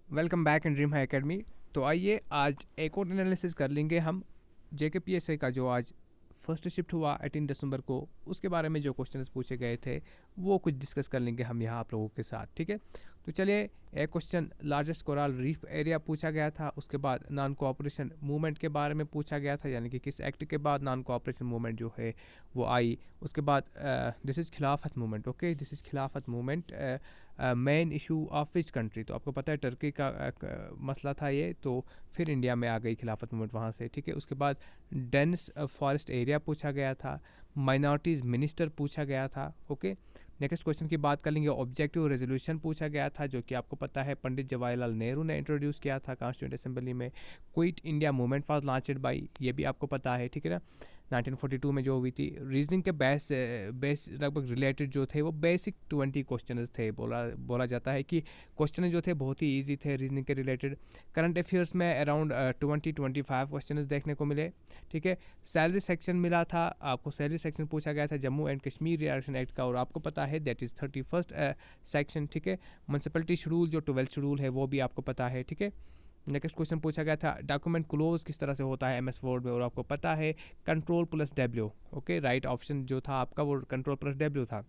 Welcome back in dream high academy. तो आइए आज एक और एनालिसिस कर लेंगे हम जेकेपीएससी का जो आज फर्स्ट शिफ्ट हुआ 18 दिसंबर को, उसके बारे में जो क्वेश्चंस पूछे गए थे वो कुछ डिस्कस कर लेंगे हम यहाँ आप लोगों के साथ। ठीक है, तो चलिए। एक question largest coral reef area पूछा गया था, उसके बाद नॉन कोऑपरेशन मूवमेंट के बारे में पूछा गया था, यानी कि किस एक्ट के बाद नॉन कोऑपरेशन मूवमेंट जो है वो आई। उसके बाद दिस इज़ खिलाफत मूवमेंट। ओके, दिस इज़ खिलाफत movement main issue of which country. तो आपको पता है टर्की का मसला था ये, तो फिर इंडिया में आ गई खिलाफत मूवमेंट वहाँ से। ठीक है, उसके बाद डेंस फॉरेस्ट एरिया पूछा गया था, माइनॉरिटीज़ मिनिस्टर पूछा गया था। ओके, नेक्स्ट क्वेश्चन की बात कर लेंगे। ऑब्जेक्टिव रेजोल्यूशन पूछा गया था, जो कि आपको पता है पंडित जवाहरलाल नेहरू ने इंट्रोड्यूस किया था कॉन्स्टिट्यूंट असेंबली में। Quit India movement was launched by, ये भी आपको पता है। ठीक है ना, 1942 में जो हुई थी। रीजनिंग के बेस लगभग रिलेटेड जो थे वो बेसिक 20 क्वेश्चन थे। बोला जाता है कि क्वेश्चन जो थे बहुत ही ईजी थे रीजनिंग के रिलेटेड। करंट अफेयर्स में अराउंड 20-25 क्वेश्चन देखने को मिले। ठीक है, सैलरी सेक्शन मिला था आपको, सैलरी सेक्शन पूछा गया था Jammu and Kashmir reaction act का, और आपको पता है दैट इज़ 31st सेक्शन। ठीक है, म्यूनसिपलिटी शेड्यूल जो 12th शेड्यूल है वो भी आपको पता है। ठीक है, नेक्स्ट क्वेश्चन पूछा गया था डॉक्यूमेंट क्लोज किस तरह से होता है एमएस वर्ड में, और आपको पता है control plus W. Okay, right option जो था आपका वो कंट्रोल प्लस डब्ल्यू था।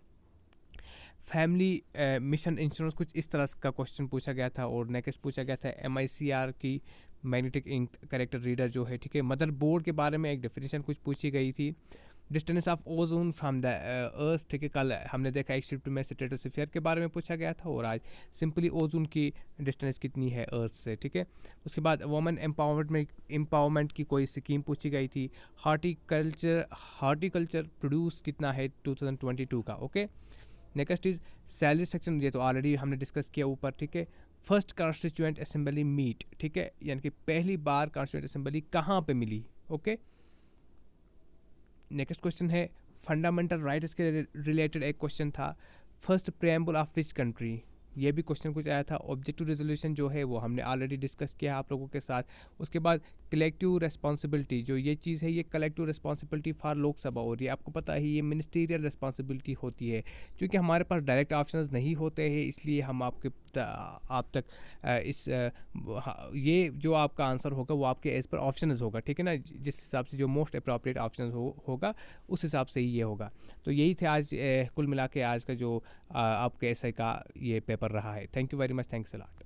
फैमिली मिशन इंश्योरेंस कुछ इस तरह का क्वेश्चन पूछा गया था। और नेक्स्ट पूछा गया था MICR की मैग्नेटिक इंक करेक्टर रीडर जो है। ठीक है, मदर बोर्ड के बारे में एक डेफिनेशन कुछ पूछी गई थी। Distance of ozone from the earth. ठीक है, कल हमने देखा एक शिफ्ट में स्ट्रेटोस्फीयर के बारे में पूछा गया था, और आज सिंपली ओजोन की डिस्टेंस कितनी है अर्थ से। ठीक है, उसके बाद वुमेन एम्पावरमेंट की कोई स्कीम पूछी गई थी। हार्टिकल्चर प्रोड्यूस कितना है 2022 का। Okay, next is salary section, ये तो ऑलरेडी हमने डिस्कस किया ऊपर। ठीक है, फर्स्ट कॉन्स्टिट्यूएंट असेंबली मीट। ठीक है, यानी कि पहली बार कॉन्स्टिट्यूएंट असेंबली कहाँ पे मिली। ओके, नेक्स्ट क्वेश्चन है फंडामेंटल राइट्स के रिलेटेड एक क्वेश्चन था। First preamble of which country, ये भी क्वेश्चन कुछ आया था। ऑब्जेक्टिव रेजोल्यूशन जो है वो हमने ऑलरेडी डिस्कस किया आप लोगों के साथ। उसके बाद कलेक्टिव रिस्पॉन्सिबिलिटी, जो ये चीज़ है ये कलेक्टिव रिस्पॉन्सिबिलिटी फॉर लोकसभा, और ये आपको पता है ये मिनिस्टीरियल रिस्पॉन्सिबिलिटी होती है। क्योंकि हमारे पास डायरेक्ट ऑप्शंस नहीं होते हैं, इसलिए हम आप तक ये जो आपका आंसर होगा वो आपके एज पर ऑप्शंस होगा। ठीक है ना, जिस हिसाब से जो मोस्ट अप्रोप्रिएट ऑप्शन होगा उस हिसाब से ही ये होगा। तो यही थे आज कुल मिला के आज का जो आपके एसआई का ये पेपर रहा है। Thank you very much, thanks a lot.